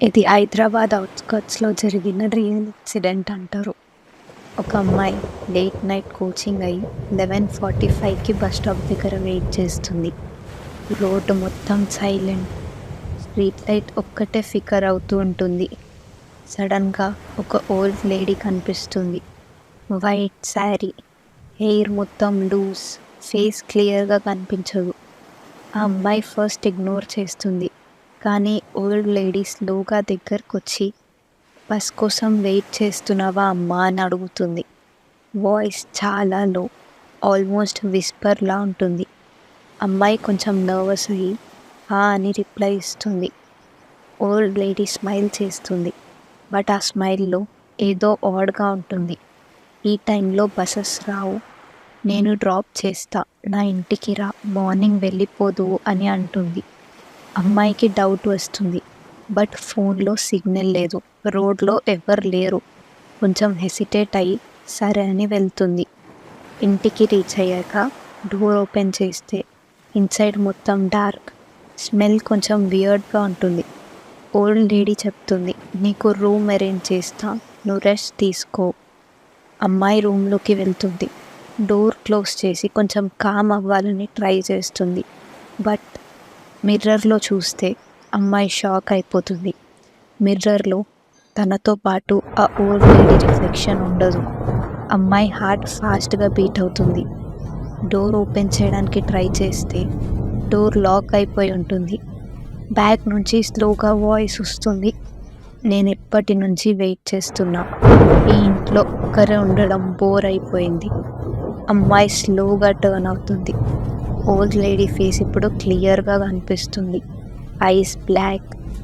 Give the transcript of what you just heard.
ఇది హైదరాబాద్ అవుట్స్కట్స్లో జరిగిన real incident అంటారు. ఒక అమ్మాయి లేట్ నైట్ కోచింగ్ అయ్యి 11:45కి బస్ స్టాప్ దగ్గర వెయిట్ చేస్తుంది. రోడ్డు మొత్తం సైలెంట్, స్ట్రీట్ లైట్ ఒక్కటే ఫికర్ అవుతూ ఉంటుంది. సడన్గా ఒక ఓల్డ్ లేడీ కనిపిస్తుంది. వైట్ శారీ, హెయిర్ మొత్తం లూజ్, ఫేస్ క్లియర్గా కనిపించదు. ఆ అమ్మాయి ఫస్ట్ ఇగ్నోర్ చేస్తుంది, కానీ ఓల్డ్ లేడీ స్లోగా దగ్గరకొచ్చి, బస్ కోసం వెయిట్ చేస్తున్నావా అమ్మా అని అడుగుతుంది. వాయిస్ చాలా లో, ఆల్మోస్ట్ విస్పర్లా ఉంటుంది. అమ్మాయి కొంచెం నర్వస్ అయ్యి అని రిప్లై ఇస్తుంది. ఓల్డ్ లేడీ స్మైల్ చేస్తుంది, బట్ ఆ స్మైల్లో ఏదో ఆడ్గా ఉంటుంది. ఈ టైంలో బస్సెస్ రావు, నేను డ్రాప్ చేస్తా, నా ఇంటికి రా, మార్నింగ్ వెళ్ళిపోదు అని అంటుంది. అమ్మాయికి డౌట్ వస్తుంది, బట్ ఫోన్లో సిగ్నల్ లేదు, రోడ్లో ఎవరు లేరు. కొంచెం హెసిటేట్ అయ్యి సరే అని వెళ్తుంది. ఇంటికి రీచ్ అయ్యాక డోర్ ఓపెన్ చేస్తే ఇన్సైడ్ మొత్తం డార్క్, స్మెల్ కొంచెం వియర్డ్గా ఉంటుంది. ఓల్డ్ లేడీ చెప్తుంది, నీకు రూమ్ అరేంజ్ చేస్తా, నువ్వు రెస్ట్ తీసుకో. అమ్మాయి రూమ్లోకి వెళ్తుంది. డోర్ క్లోజ్ చేసి కొంచెం కామ్ అవ్వాలని ట్రై చేస్తుంది, బట్ మిర్రర్లో చూస్తే అమ్మాయి షాక్ అయిపోతుంది. మిర్రర్లో తనతో పాటు ఆ ఓల్డ్ లేడీ రిఫ్లెక్షన్ ఉండదు. అమ్మాయి హార్ట్ ఫాస్ట్గా బీట్ అవుతుంది. డోర్ ఓపెన్ చేయడానికి ట్రై చేస్తే డోర్ లాక్ అయిపోయి ఉంటుంది. బ్యాక్ నుంచి స్లోగా వాయిస్ వస్తుంది, నేను ఎప్పటి నుంచి వెయిట్ చేస్తున్నా, ఈ ఇంట్లో ఒక్కరే ఉండడం బోర్ అయిపోయింది. అమ్మాయి స్లోగా టర్న్ అవుతుంది. ఓల్డ్ లేడీ ఫేస్ ఇప్పుడు క్లియర్గా కనిపిస్తుంది. Ice black,